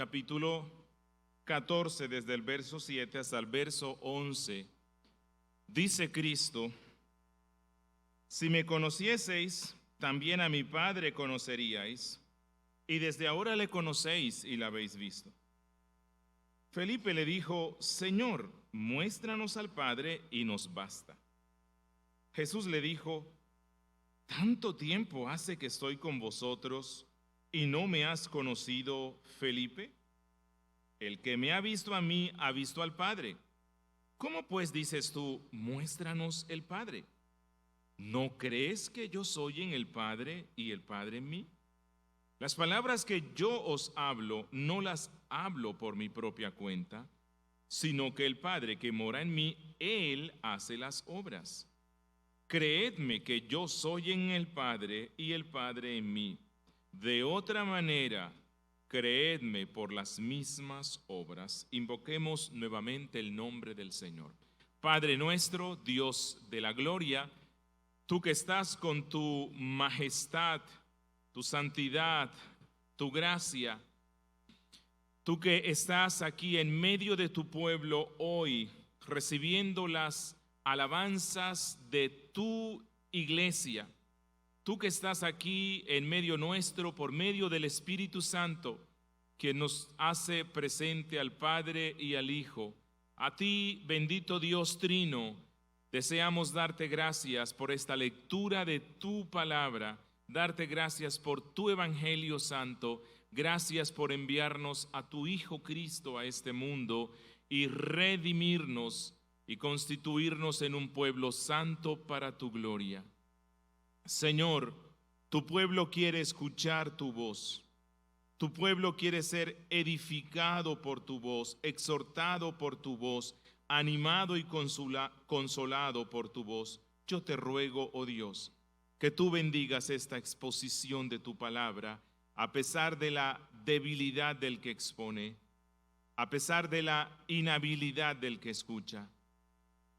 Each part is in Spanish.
capítulo 14, desde el verso 7 hasta el verso 11, dice Cristo: si me conocieseis, también a mi Padre conoceríais, y desde ahora le conocéis y le habéis visto. Felipe le dijo: Señor, muéstranos al Padre y nos basta. Jesús le dijo: ¿tanto tiempo hace que estoy con vosotros y no me has conocido, Felipe? El que me ha visto a mí ha visto al Padre. ¿Cómo pues dices tú, muéstranos el Padre? ¿No crees que yo soy en el Padre y el Padre en mí? Las palabras que yo os hablo, no las hablo por mi propia cuenta, sino que el Padre que mora en mí, Él hace las obras. Creedme que yo soy en el Padre y el Padre en mí. De otra manera, creedme por las mismas obras. Invoquemos nuevamente el nombre del Señor. Padre nuestro, Dios de la gloria, tú que estás con tu majestad, tu santidad, tu gracia, tú que estás aquí en medio de tu pueblo hoy, recibiendo las alabanzas de tu iglesia, tú que estás aquí en medio nuestro por medio del Espíritu Santo, que nos hace presente al Padre y al Hijo. A ti, bendito Dios Trino, deseamos darte gracias por esta lectura de tu palabra, darte gracias por tu Evangelio Santo, gracias por enviarnos a tu Hijo Cristo a este mundo y redimirnos y constituirnos en un pueblo santo para tu gloria. Señor, tu pueblo quiere escuchar tu voz. Tu pueblo quiere ser edificado por tu voz, exhortado por tu voz, animado y consolado por tu voz. Yo te ruego, oh Dios, que tú bendigas esta exposición de tu palabra, a pesar de la debilidad del que expone, a pesar de la inhabilidad del que escucha.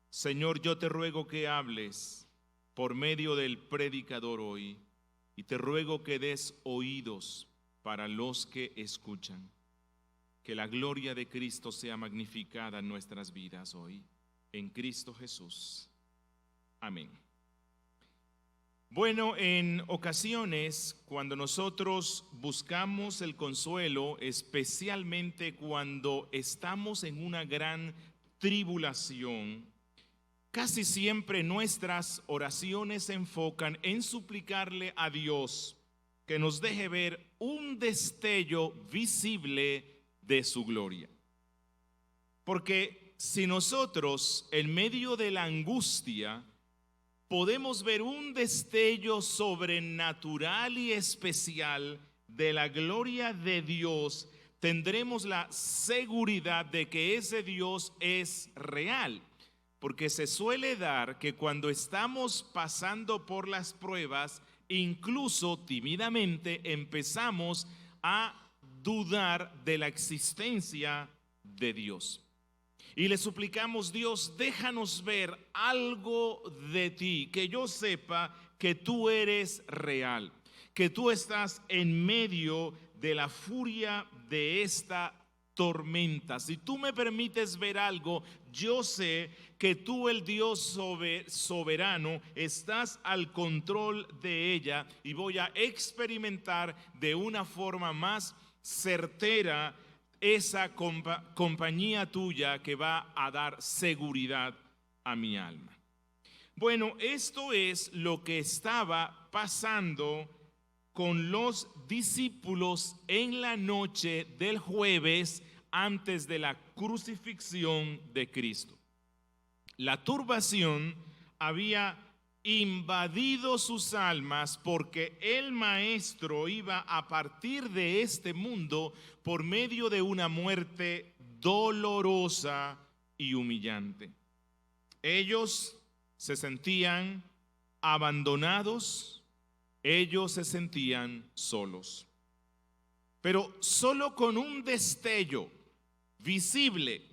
Señor, yo te ruego que hables por medio del predicador hoy, y te ruego que des oídos para los que escuchan. Que la gloria de Cristo sea magnificada en nuestras vidas hoy, en Cristo Jesús. Amén. Bueno, en ocasiones, cuando nosotros buscamos el consuelo, especialmente cuando estamos en una gran tribulación, casi siempre nuestras oraciones se enfocan en suplicarle a Dios que nos deje ver un destello visible de su gloria. Porque si nosotros, en medio de la angustia, podemos ver un destello sobrenatural y especial de la gloria de Dios, tendremos la seguridad de que ese Dios es real. Porque se suele dar que cuando estamos pasando por las pruebas, incluso tímidamente empezamos a dudar de la existencia de Dios. Y le suplicamos: Dios, déjanos ver algo de ti, que yo sepa que tú eres real, que tú estás en medio de la furia de esta tormenta. Si tú me permites ver algo, yo sé que tú, el Dios soberano, estás al control de ella, y voy a experimentar de una forma más certera esa compañía tuya que va a dar seguridad a mi alma. Bueno, esto es lo que estaba pasando con los discípulos en la noche del jueves antes de la crucifixión de Cristo. La turbación había invadido sus almas porque el Maestro iba a partir de este mundo por medio de una muerte dolorosa y humillante. Ellos se sentían abandonados, ellos se sentían solos. Pero solo con un destello visible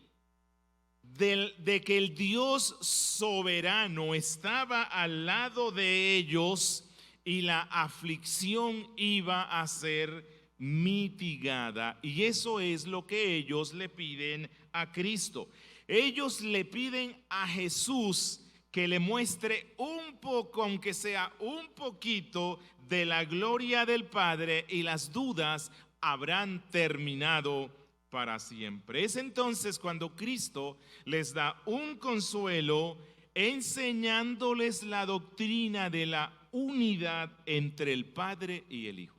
de que el Dios soberano estaba al lado de ellos y la aflicción iba a ser mitigada. Y eso es lo que ellos le piden a Cristo. Ellos le piden a Jesús que le muestre un poco, aunque sea un poquito, de la gloria del Padre, y las dudas habrán terminado para siempre. Es entonces cuando Cristo les da un consuelo enseñándoles la doctrina de la unidad entre el Padre y el Hijo.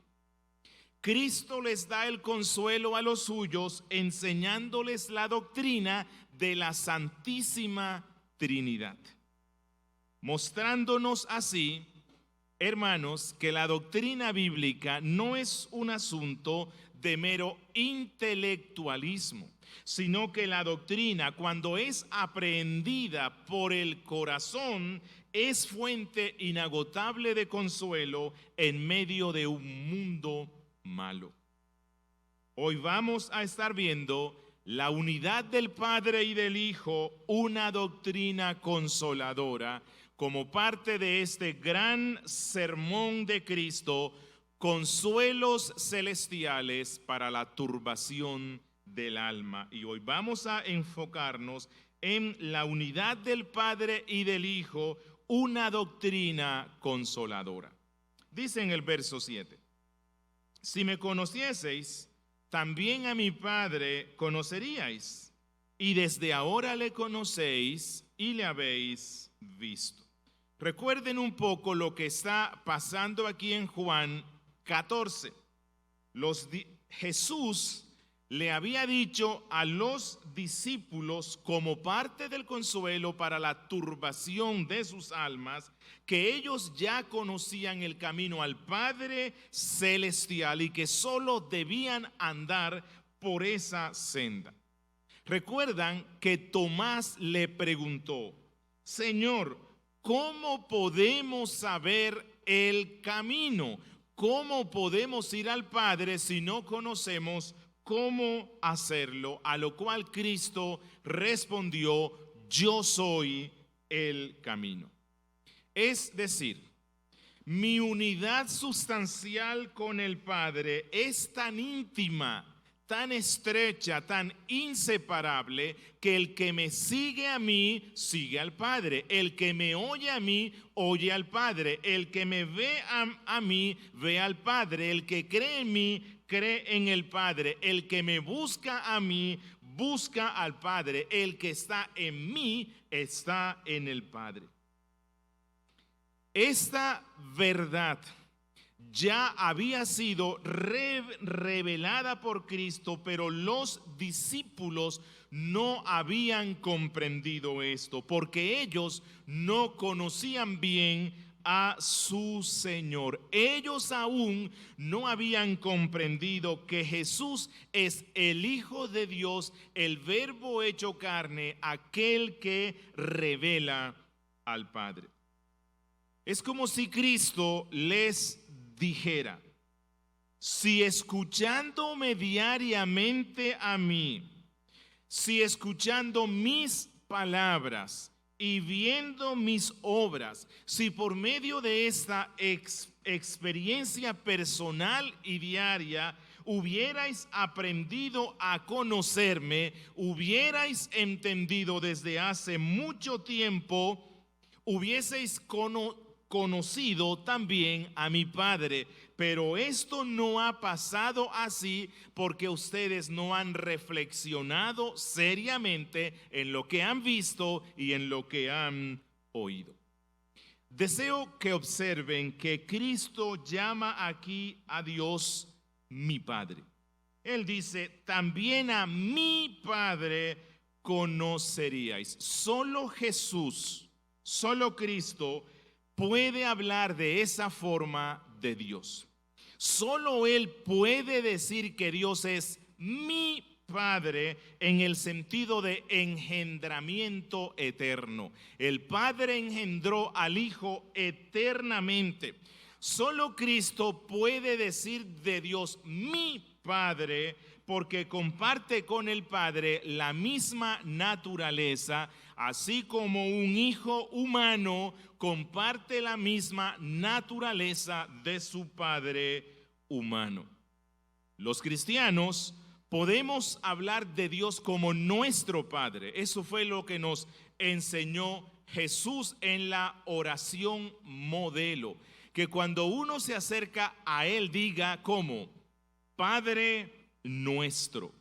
Cristo les da el consuelo a los suyos enseñándoles la doctrina de la Santísima Trinidad, mostrándonos así, hermanos, que la doctrina bíblica no es un asunto de mero intelectualismo, sino que la doctrina, cuando es aprehendida por el corazón, es fuente inagotable de consuelo en medio de un mundo malo. Hoy vamos a estar viendo la unidad del Padre y del Hijo, una doctrina consoladora, como parte de este gran sermón de Cristo, consuelos celestiales para la turbación del alma. Y hoy vamos a enfocarnos en la unidad del Padre y del Hijo, una doctrina consoladora. Dice en el verso 7: si me conocieseis, también a mi Padre conoceríais, y desde ahora le conocéis y le habéis visto. Recuerden un poco lo que está pasando aquí en Juan 14. Jesús le había dicho a los discípulos, como parte del consuelo para la turbación de sus almas, que ellos ya conocían el camino al Padre celestial y que solo debían andar por esa senda. Recuerdan que Tomás le preguntó: Señor, ¿cómo podemos saber el camino? ¿Cómo podemos ir al Padre si no conocemos cómo hacerlo? A lo cual Cristo respondió: yo soy el camino. Es decir, mi unidad sustancial con el Padre es tan íntima, tan estrecha, tan inseparable, que el que me sigue a mí, sigue al Padre. El que me oye a mí, oye al Padre. El que me ve a mí, ve al Padre. El que cree en mí, cree en el Padre. El que me busca a mí, busca al Padre. El que está en mí, está en el Padre. Esta verdad ya había sido revelada por Cristo, pero los discípulos no habían comprendido esto, porque ellos no conocían bien a su Señor. Ellos aún no habían comprendido que Jesús es el Hijo de Dios, el Verbo hecho carne, aquel que revela al Padre. Es como si Cristo les dijera: si escuchándome diariamente a mí, si escuchando mis palabras y viendo mis obras, si por medio de esta experiencia personal y diaria hubierais aprendido a conocerme, hubierais entendido desde hace mucho tiempo, hubieseis conocido también a mi Padre. Pero esto no ha pasado así porque ustedes no han reflexionado seriamente en lo que han visto y en lo que han oído. Deseo que observen que Cristo llama aquí a Dios mi Padre. Él dice: también a mi Padre conoceríais. Solo Jesús, solo Cristo puede hablar de esa forma de Dios. Solo Él puede decir que Dios es mi Padre en el sentido de engendramiento eterno. El Padre engendró al Hijo eternamente. Solo Cristo puede decir de Dios mi Padre, porque comparte con el Padre la misma naturaleza, así como un hijo humano comparte la misma naturaleza de su padre humano. Los cristianos podemos hablar de Dios como nuestro Padre. Eso fue lo que nos enseñó Jesús en la oración modelo. Que cuando uno se acerca a Él diga como Padre nuestro.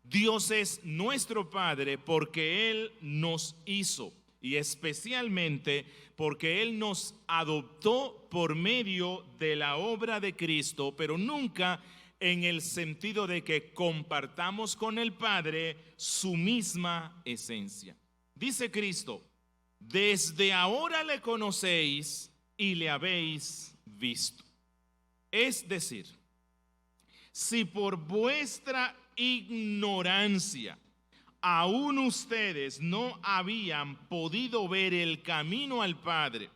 Dios es nuestro Padre porque Él nos hizo y especialmente porque Él nos adoptó por medio de la obra de Cristo, pero nunca en el sentido de que compartamos con el Padre su misma esencia. Dice Cristo, desde ahora le conocéis y le habéis visto. Es decir, si por vuestra ignorancia aún ustedes no habían podido ver el camino al Padre,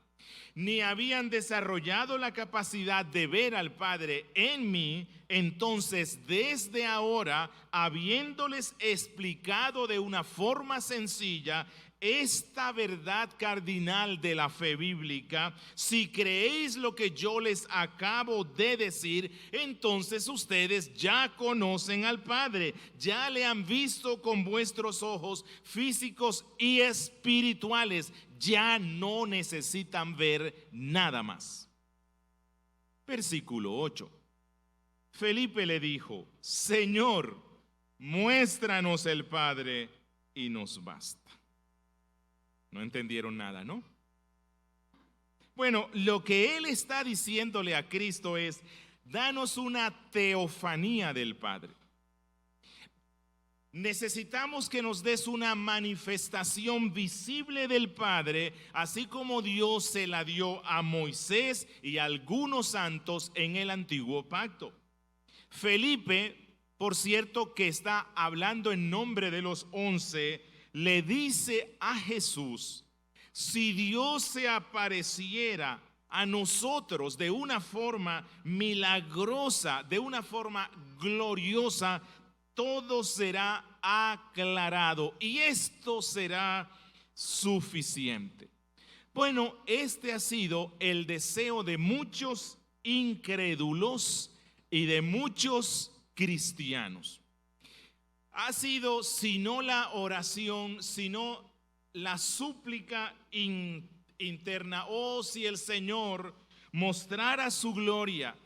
ni habían desarrollado la capacidad de ver al Padre en mí, entonces desde ahora, habiéndoles explicado de una forma sencilla esta verdad cardinal de la fe bíblica, si creéis lo que yo les acabo de decir, entonces ustedes ya conocen al Padre, ya le han visto con vuestros ojos físicos y espirituales, ya no necesitan ver nada más. Versículo 8. Felipe le dijo, Señor, muéstranos el Padre y nos basta. No entendieron nada, ¿no? Bueno, lo que él está diciéndole a Cristo es, danos una teofanía del Padre. Necesitamos que nos des una manifestación visible del Padre, así como Dios se la dio a Moisés y a algunos santos en el antiguo pacto. Felipe, por cierto, que está hablando en nombre de los 11, le dice a Jesús, si Dios se apareciera a nosotros de una forma milagrosa, de una forma gloriosa, todo será aclarado y esto será suficiente. Bueno, este ha sido el deseo de muchos incrédulos y de muchos cristianos. Ha sido, si no la oración, sino la súplica interna, si el Señor mostrara su gloria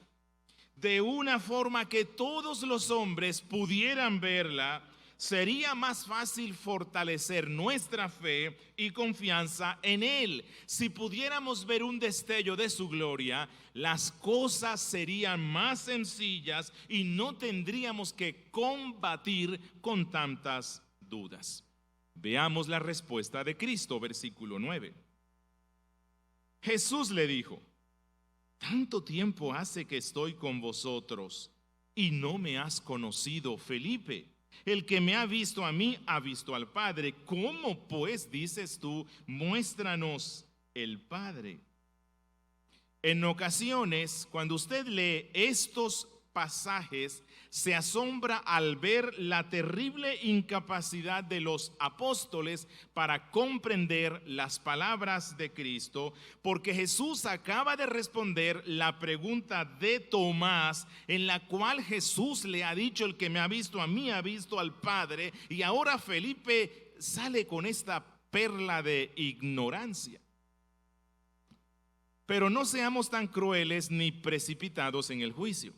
de una forma que todos los hombres pudieran verla, sería más fácil fortalecer nuestra fe y confianza en Él. Si pudiéramos ver un destello de su gloria, las cosas serían más sencillas y no tendríamos que combatir con tantas dudas. Veamos la respuesta de Cristo, versículo 9. Jesús le dijo, tanto tiempo hace que estoy con vosotros y no me has conocido, Felipe. El que me ha visto a mí ha visto al Padre. ¿Cómo pues dices tú, muéstranos el Padre? En ocasiones, cuando usted lee estos pasajes, se asombra al ver la terrible incapacidad de los apóstoles para comprender las palabras de Cristo, porque Jesús acaba de responder la pregunta de Tomás, en la cual Jesús le ha dicho, el que me ha visto a mí ha visto al Padre, y ahora Felipe sale con esta perla de ignorancia. Pero no seamos tan crueles ni precipitados en el juicio,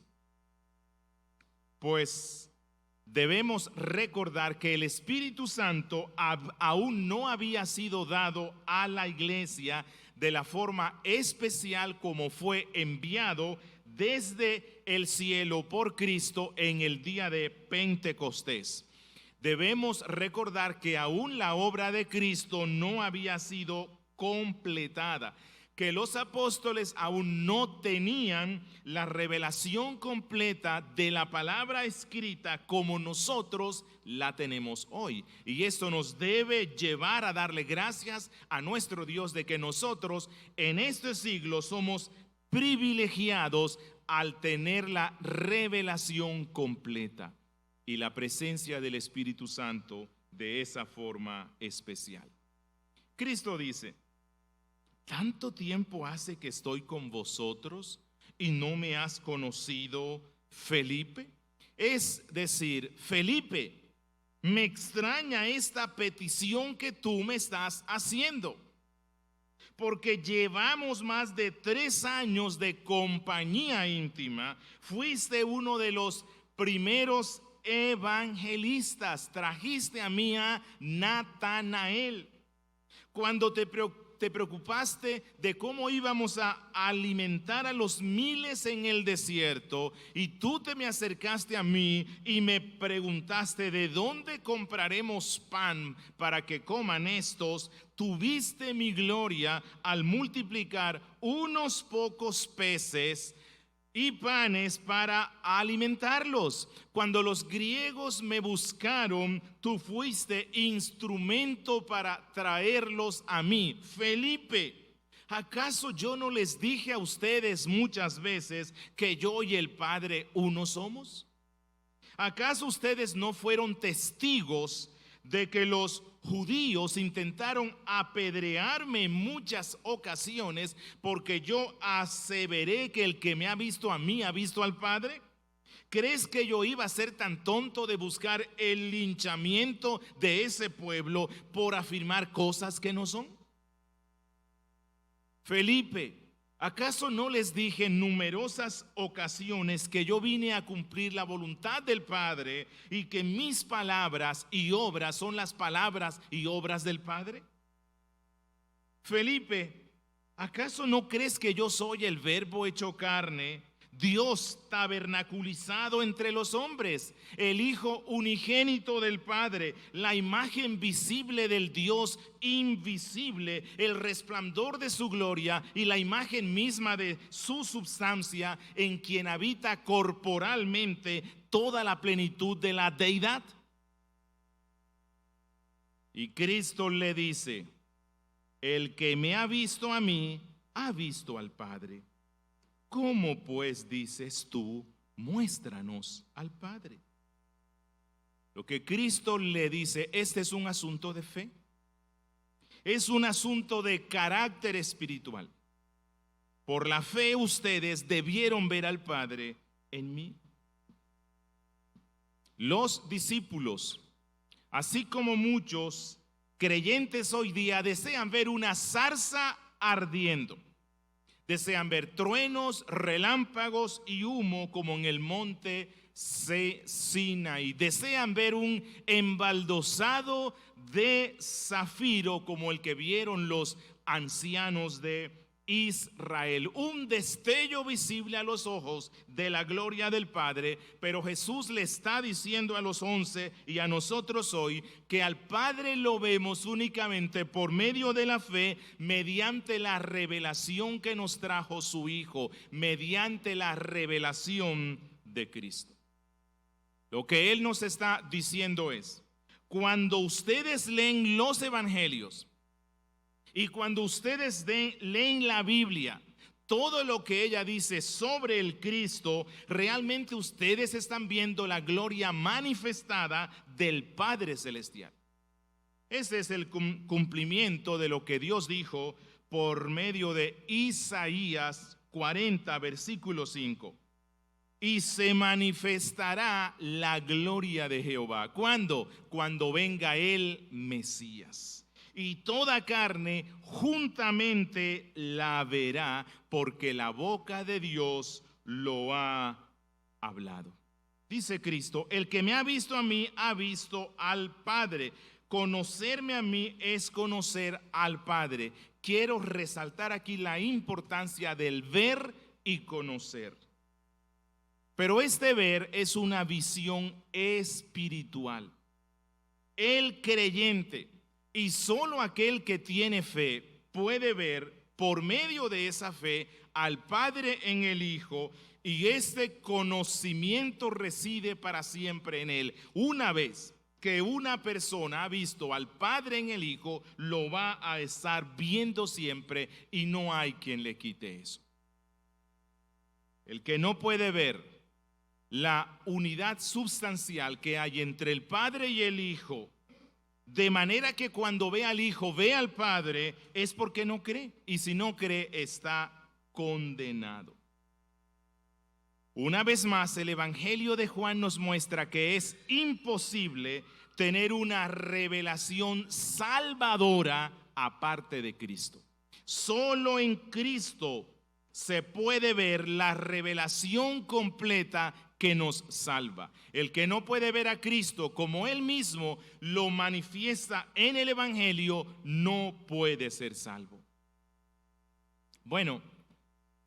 pues debemos recordar que el Espíritu Santo aún no había sido dado a la iglesia de la forma especial como fue enviado desde el cielo por Cristo en el día de Pentecostés. Debemos recordar que aún la obra de Cristo no había sido completada, que los apóstoles aún no tenían la revelación completa de la palabra escrita como nosotros la tenemos hoy. Y esto nos debe llevar a darle gracias a nuestro Dios de que nosotros en este siglo somos privilegiados al tener la revelación completa y la presencia del Espíritu Santo de esa forma especial. Cristo dice, ¿tanto tiempo hace que estoy con vosotros y no me has conocido, Felipe? Es decir, Felipe, me extraña esta petición que tú me estás haciendo, porque llevamos más de 3 años de compañía íntima. Fuiste uno de los primeros evangelistas, trajiste a mí a Natanael. Cuando te preocupaste de cómo íbamos a alimentar a los miles en el desierto, y tú te me acercaste a mí y me preguntaste de dónde compraremos pan para que coman estos, tuviste mi gloria al multiplicar unos pocos peces y panes para alimentarlos. Cuando los griegos me buscaron, tú fuiste instrumento para traerlos a mí. Felipe, ¿acaso yo no les dije a ustedes muchas veces que yo y el Padre uno somos? ¿Acaso ustedes no fueron testigos de que los judíos intentaron apedrearme en muchas ocasiones porque yo aseveré que el que me ha visto a mí ha visto al Padre? ¿Crees que yo iba a ser tan tonto de buscar el linchamiento de ese pueblo por afirmar cosas que no son? Felipe, ¿acaso no les dije en numerosas ocasiones que yo vine a cumplir la voluntad del Padre y que mis palabras y obras son las palabras y obras del Padre? Felipe, ¿acaso no crees que yo soy el Verbo hecho carne, Dios tabernaculizado entre los hombres, el Hijo unigénito del Padre, la imagen visible del Dios invisible, el resplandor de su gloria y la imagen misma de su substancia, en quien habita corporalmente toda la plenitud de la deidad? Y Cristo le dice: el que me ha visto a mí, ha visto al Padre. ¿Cómo pues dices tú, muéstranos al Padre? Lo que Cristo le dice, este es un asunto de fe. Es un asunto de carácter espiritual. Por la fe ustedes debieron ver al Padre en mí. Los discípulos, así como muchos creyentes hoy día, desean ver una zarza ardiendo. Desean ver truenos, relámpagos y humo como en el monte Sinaí. Desean ver un embaldosado de zafiro como el que vieron los ancianos de Israel. Un destello visible a los ojos de la gloria del Padre. Pero Jesús le está diciendo a los 11 y a nosotros hoy que al Padre lo vemos únicamente por medio de la fe, mediante la revelación que nos trajo su Hijo, mediante la revelación de Cristo. Lo que Él nos está diciendo es: cuando ustedes leen los evangelios y cuando ustedes leen la Biblia, todo lo que ella dice sobre el Cristo, realmente ustedes están viendo la gloria manifestada del Padre Celestial. Ese es el cumplimiento de lo que Dios dijo por medio de Isaías 40, versículo 5. Y se manifestará la gloria de Jehová. ¿Cuándo? Cuando venga el Mesías. Y toda carne juntamente la verá, porque la boca de Dios lo ha hablado. Dice Cristo: el que me ha visto a mí, ha visto al Padre. Conocerme a mí es conocer al Padre. Quiero resaltar aquí la importancia del ver y conocer. Pero este ver es una visión espiritual. El creyente, y solo aquel que tiene fe, puede ver por medio de esa fe al Padre en el Hijo, y este conocimiento reside para siempre en él. Una vez que una persona ha visto al Padre en el Hijo, lo va a estar viendo siempre y no hay quien le quite eso. El que no puede ver la unidad sustancial que hay entre el Padre y el Hijo, de manera que cuando ve al Hijo, ve al Padre, es porque no cree. Y si no cree, está condenado. Una vez más, el Evangelio de Juan nos muestra que es imposible tener una revelación salvadora aparte de Cristo. Solo en Cristo se puede ver la revelación completa que nos salva. El que no puede ver a Cristo como Él mismo lo manifiesta en el Evangelio no puede ser salvo. Bueno,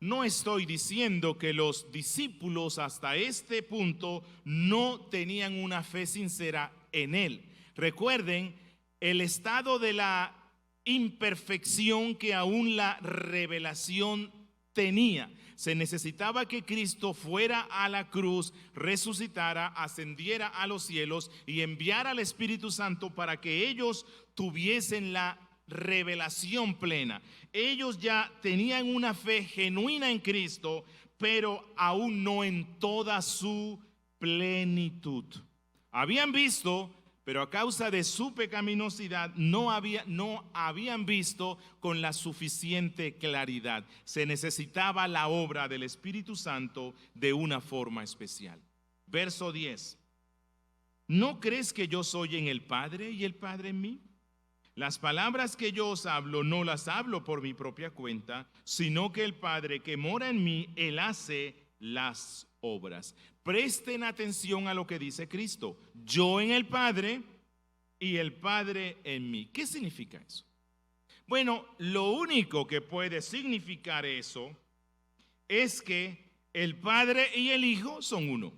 no estoy diciendo que los discípulos hasta este punto no tenían una fe sincera en Él. Recuerden el estado de la imperfección que aún la revelación tenía. Se necesitaba que Cristo fuera a la cruz, resucitara, ascendiera a los cielos y enviara al Espíritu Santo para que ellos tuviesen la revelación plena. Ellos ya tenían una fe genuina en Cristo, pero aún no en toda su plenitud. Habían visto, pero a causa de su pecaminosidad no habían visto con la suficiente claridad. Se necesitaba la obra del Espíritu Santo de una forma especial. Verso 10. ¿No crees que yo soy en el Padre y el Padre en mí? Las palabras que yo os hablo no las hablo por mi propia cuenta, sino que el Padre que mora en mí, Él hace las obras. Presten atención a lo que dice Cristo. Yo en el Padre y el Padre en mí. ¿Qué significa eso? Bueno, lo único que puede significar eso es que el Padre y el Hijo son uno.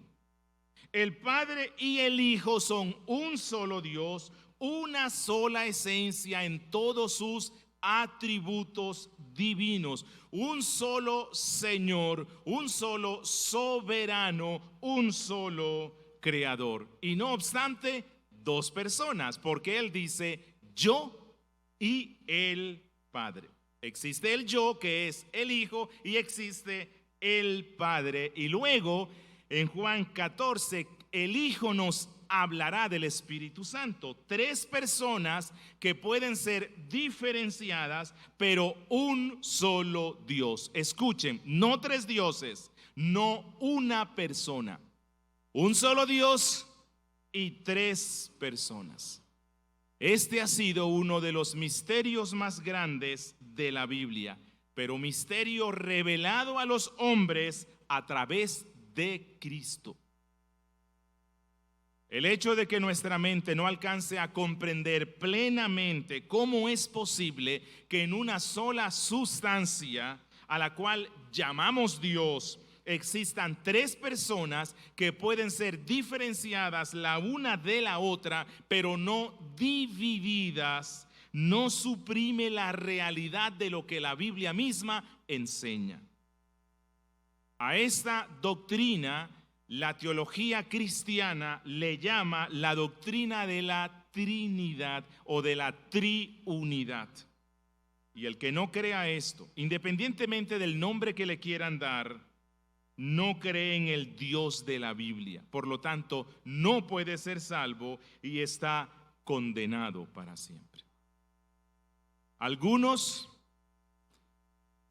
El Padre y el Hijo son un solo Dios, una sola esencia en todos sus atributos divinos, un solo Señor, un solo soberano, un solo creador. Y no obstante, dos personas, porque Él dice yo y el Padre. Existe el yo, que es el Hijo, y existe el Padre. Y luego en Juan 14, el Hijo nos hablará del Espíritu Santo. Tres personas que pueden ser diferenciadas, pero un solo Dios. Escuchen, no tres dioses, no una persona. Un solo Dios y tres personas. Este ha sido uno de los misterios más grandes de la Biblia, pero misterio revelado a los hombres a través de Cristo. El hecho de que nuestra mente no alcance a comprender plenamente cómo es posible que en una sola sustancia a la cual llamamos Dios existan tres personas que pueden ser diferenciadas la una de la otra, pero no divididas, no suprime la realidad de lo que la Biblia misma enseña. A esta doctrina la teología cristiana le llama la doctrina de la Trinidad o de la triunidad. Y el que no crea esto, independientemente del nombre que le quieran dar, no cree en el Dios de la Biblia. Por lo tanto, no puede ser salvo y está condenado para siempre. Algunos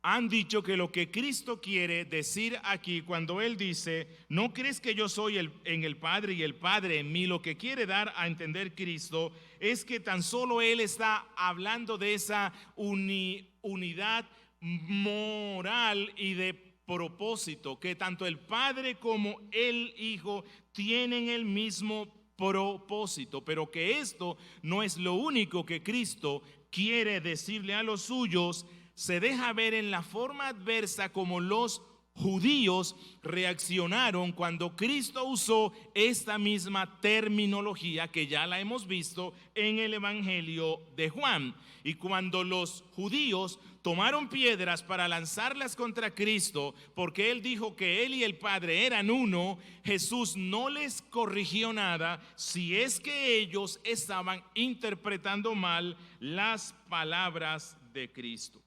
han dicho que lo que Cristo quiere decir aquí cuando Él dice, ¿no crees que yo soy en el Padre y el Padre en mí? Lo que quiere dar a entender Cristo es que tan solo Él está hablando de esa unidad moral y de propósito, que tanto el Padre como el Hijo tienen el mismo propósito, pero que esto no es lo único que Cristo quiere decirle a los suyos. Se deja ver en la forma adversa como los judíos reaccionaron cuando Cristo usó esta misma terminología que ya la hemos visto en el Evangelio de Juan. Y cuando los judíos tomaron piedras para lanzarlas contra Cristo, porque Él dijo que Él y el Padre eran uno, Jesús no les corrigió nada si es que ellos estaban interpretando mal las palabras de Cristo.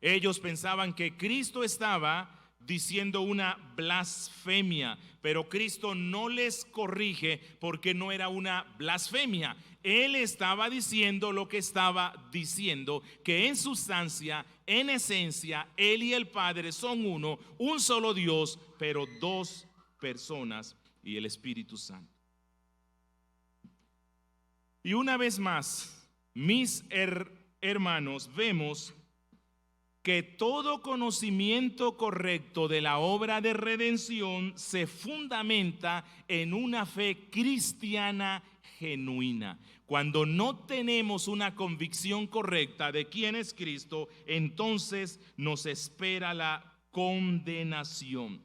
Ellos pensaban que Cristo estaba diciendo una blasfemia, pero Cristo no les corrige porque no era una blasfemia. Él estaba diciendo lo que estaba diciendo, que en sustancia, en esencia, Él y el Padre son uno, un solo Dios, pero dos personas y el Espíritu Santo. Y una vez más, mis hermanos, vemos que todo conocimiento correcto de la obra de redención se fundamenta en una fe cristiana genuina. Cuando no tenemos una convicción correcta de quién es Cristo, entonces nos espera la condenación.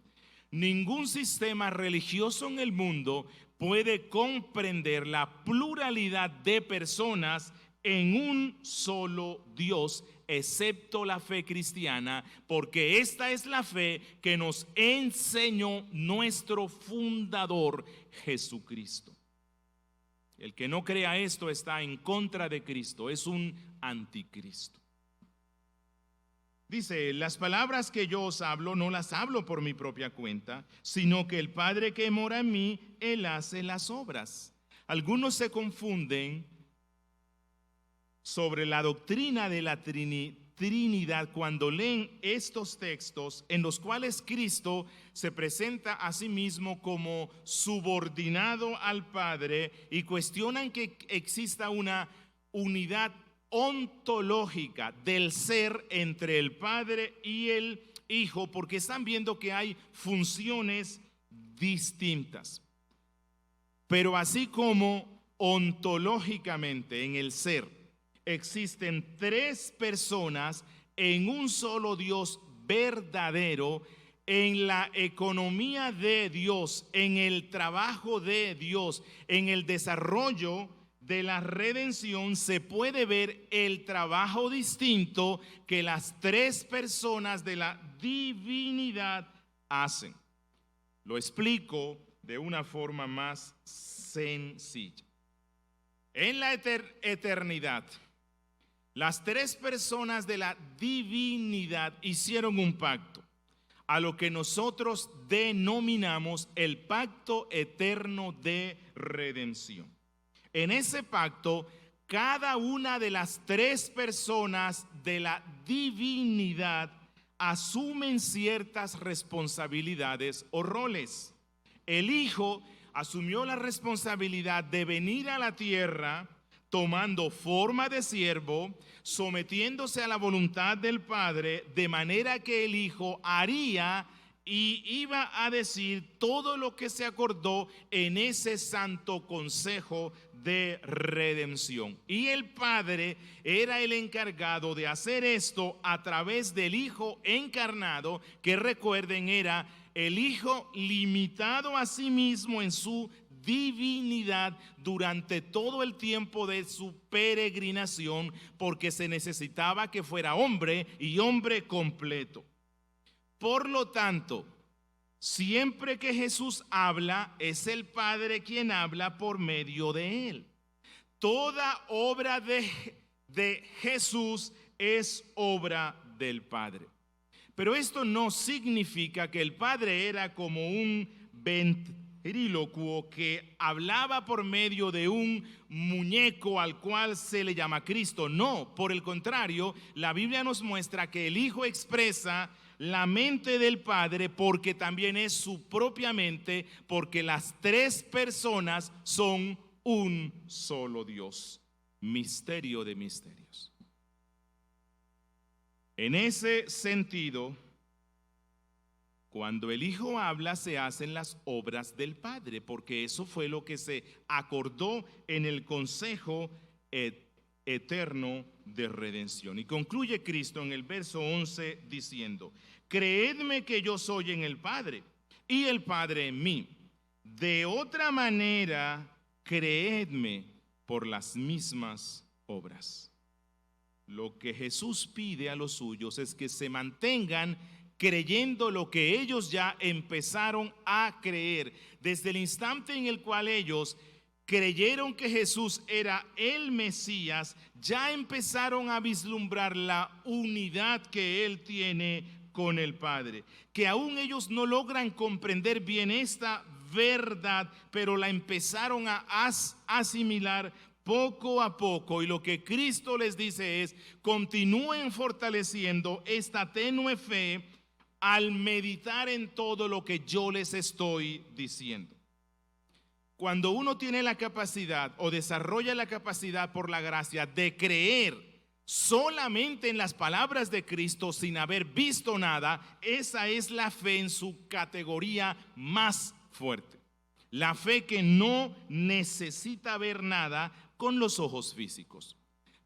Ningún sistema religioso en el mundo puede comprender la pluralidad de personas en un solo Dios, excepto la fe cristiana, porque esta es la fe que nos enseñó nuestro fundador Jesucristo. El que no crea esto está en contra de Cristo, es un anticristo. Dice, las palabras que yo os hablo no las hablo por mi propia cuenta, sino que el Padre que mora en mí, Él hace las obras. Algunos se confunden sobre la doctrina de la Trinidad cuando leen estos textos en los cuales Cristo se presenta a sí mismo como subordinado al Padre y cuestionan que exista una unidad ontológica del ser entre el Padre y el Hijo, porque están viendo que hay funciones distintas. Pero así como ontológicamente en el ser existen tres personas en un solo Dios verdadero, en la economía de Dios, en el trabajo de Dios, en el desarrollo de la redención, se puede ver el trabajo distinto que las tres personas de la divinidad hacen. Lo explico de una forma más sencilla. En la eternidad, las tres personas de la divinidad hicieron un pacto, a lo que nosotros denominamos el pacto eterno de redención. En ese pacto, cada una de las tres personas de la divinidad asumen ciertas responsabilidades o roles. El Hijo asumió la responsabilidad de venir a la tierra tomando forma de siervo, sometiéndose a la voluntad del Padre, de manera que el Hijo haría y iba a decir todo lo que se acordó en ese santo consejo de redención. Y el Padre era el encargado de hacer esto a través del Hijo encarnado, que recuerden era el Hijo limitado a sí mismo en su divinidad durante todo el tiempo de su peregrinación, porque se necesitaba que fuera hombre y hombre completo. Por lo tanto, siempre que Jesús habla, es el Padre quien habla por medio de él. Toda obra de Jesús es obra del Padre. Pero esto no significa que el Padre era como un ventrílocuo que hablaba por medio de un muñeco al cual se le llama Cristo. No, por el contrario, la Biblia nos muestra que el Hijo expresa la mente del Padre porque también es su propia mente, porque las tres personas son un solo Dios. Misterio de misterios. En ese sentido, cuando el Hijo habla, se hacen las obras del Padre, porque eso fue lo que se acordó en el consejo eterno de redención. Y concluye Cristo en el verso 11 diciendo: creedme que yo soy en el Padre y el Padre en mí. De otra manera, creedme por las mismas obras. Lo que Jesús pide a los suyos es que se mantengan creyendo lo que ellos ya empezaron a creer. Desde el instante en el cual ellos creyeron que Jesús era el Mesías, ya empezaron a vislumbrar la unidad que Él tiene con el Padre, que aún ellos no logran comprender bien esta verdad, pero la empezaron a asimilar poco a poco, y lo que Cristo les dice es: continúen fortaleciendo esta tenue fe al meditar en todo lo que yo les estoy diciendo. Cuando uno tiene la capacidad o desarrolla la capacidad por la gracia de creer solamente en las palabras de Cristo sin haber visto nada, esa es la fe en su categoría más fuerte. La fe que no necesita ver nada con los ojos físicos.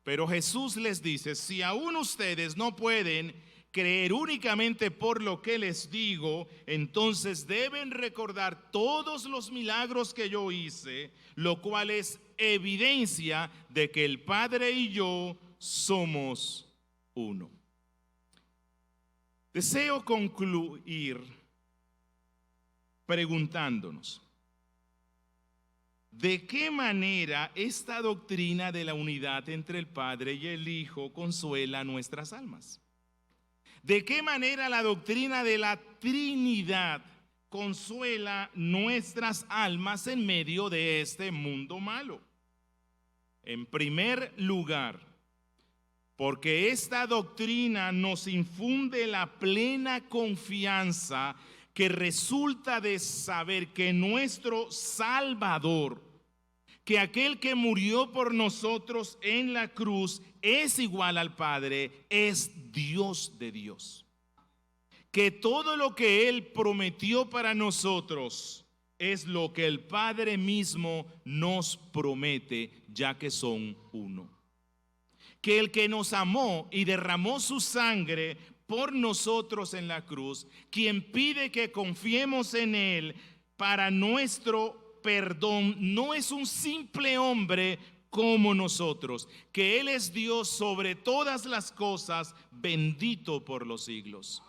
Pero Jesús les dice: si aún ustedes no pueden creer únicamente por lo que les digo, entonces deben recordar todos los milagros que yo hice, lo cual es evidencia de que el Padre y yo somos uno. Deseo concluir preguntándonos: ¿de qué manera esta doctrina de la unidad entre el Padre y el Hijo consuela nuestras almas? ¿De qué manera la doctrina de la Trinidad consuela nuestras almas en medio de este mundo malo? En primer lugar, porque esta doctrina nos infunde la plena confianza que resulta de saber que nuestro Salvador, que aquel que murió por nosotros en la cruz, es igual al Padre, es Dios de Dios. Que todo lo que Él prometió para nosotros es lo que el Padre mismo nos promete, ya que son uno. Que el que nos amó y derramó su sangre por nosotros en la cruz, quien pide que confiemos en Él para nuestro perdón, no es un simple hombre como nosotros, que Él es Dios sobre todas las cosas, bendito por los siglos.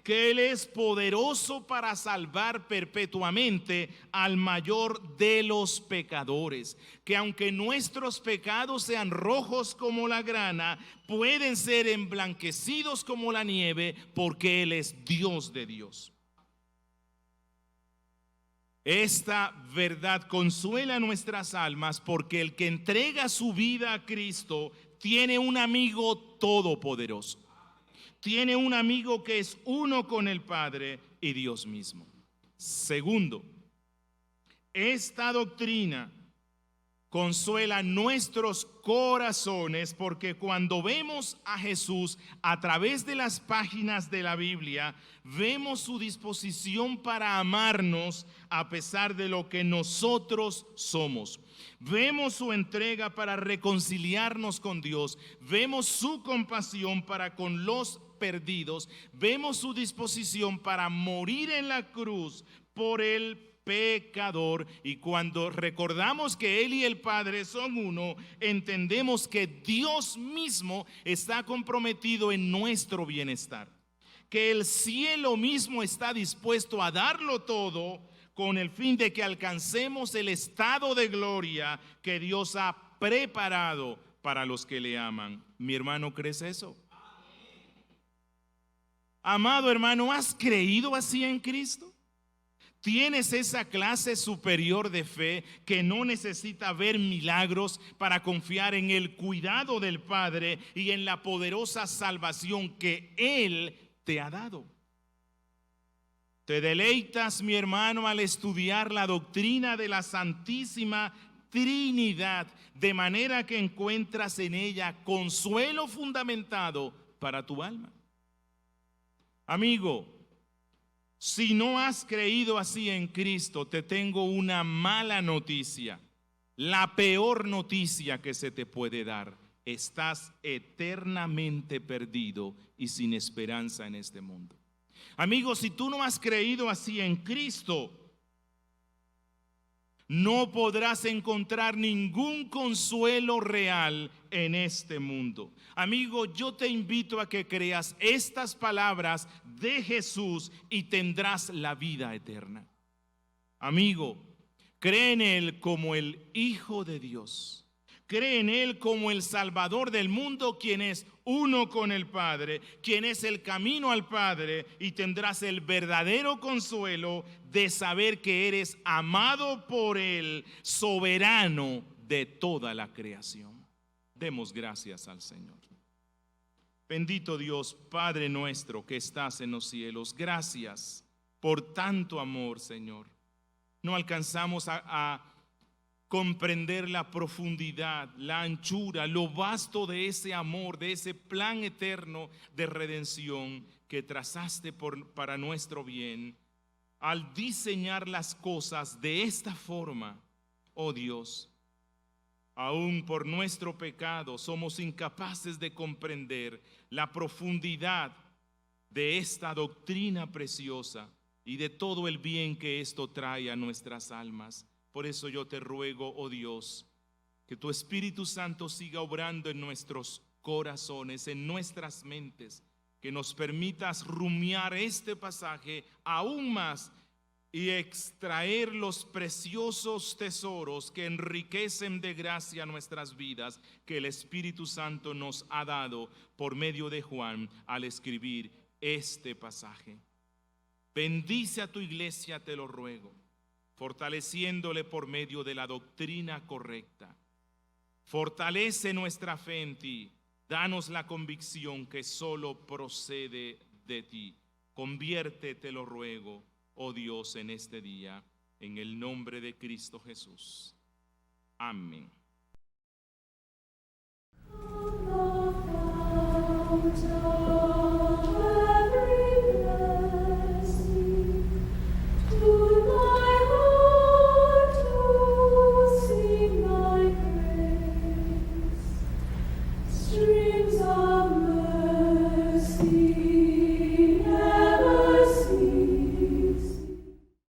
Que Él es poderoso para salvar perpetuamente al mayor de los pecadores, que aunque nuestros pecados sean rojos como la grana, pueden ser emblanquecidos como la nieve, porque Él es Dios de Dios. Esta verdad consuela nuestras almas, porque el que entrega su vida a Cristo tiene un amigo todopoderoso. Tiene un amigo que es uno con el Padre y Dios mismo. Segundo, esta doctrina consuela nuestros corazones, porque cuando vemos a Jesús a través de las páginas de la Biblia, vemos su disposición para amarnos a pesar de lo que nosotros somos. Vemos su entrega para reconciliarnos con Dios, vemos su compasión para con los perdidos, vemos su disposición para morir en la cruz por el pecador, y cuando recordamos que Él y el Padre son uno, entendemos que Dios mismo está comprometido en nuestro bienestar, que el cielo mismo está dispuesto a darlo todo con el fin de que alcancemos el estado de gloria que Dios ha preparado para los que le aman. Mi hermano, ¿crees eso? Amado hermano, ¿has creído así en Cristo? ¿Tienes esa clase superior de fe que no necesita ver milagros para confiar en el cuidado del Padre y en la poderosa salvación que Él te ha dado? ¿Te deleitas, mi hermano, al estudiar la doctrina de la Santísima Trinidad, de manera que encuentras en ella consuelo fundamentado para tu alma? Amigo, si no has creído así en Cristo, te tengo una mala noticia, la peor noticia que se te puede dar. Estás eternamente perdido y sin esperanza en este mundo. Amigo, si tú no has creído así en Cristo, no podrás encontrar ningún consuelo real en este mundo. Amigo, yo te invito a que creas estas palabras de Jesús y tendrás la vida eterna. Amigo, cree en Él como el Hijo de Dios. Cree en Él como el Salvador del mundo, quien es uno con el Padre, quien es el camino al Padre, y tendrás el verdadero consuelo de saber que eres amado por Él, soberano de toda la creación. Demos gracias al Señor. Bendito Dios, Padre nuestro que estás en los cielos, gracias por tanto amor, Señor. No alcanzamos a comprender la profundidad, la anchura, lo vasto de ese amor, de ese plan eterno de redención que trazaste para nuestro bien, al diseñar las cosas de esta forma. Oh Dios, aún por nuestro pecado somos incapaces de comprender la profundidad de esta doctrina preciosa y de todo el bien que esto trae a nuestras almas. Por eso yo te ruego, oh Dios, que tu Espíritu Santo siga obrando en nuestros corazones, en nuestras mentes, que nos permitas rumiar este pasaje aún más y extraer los preciosos tesoros que enriquecen de gracia nuestras vidas, que el Espíritu Santo nos ha dado por medio de Juan al escribir este pasaje. Bendice a tu iglesia, te lo ruego, fortaleciéndole por medio de la doctrina correcta. Fortalece nuestra fe en ti. Danos la convicción que solo procede de ti. Conviértete, te lo ruego, oh Dios, en este día, en el nombre de Cristo Jesús. Amén. On the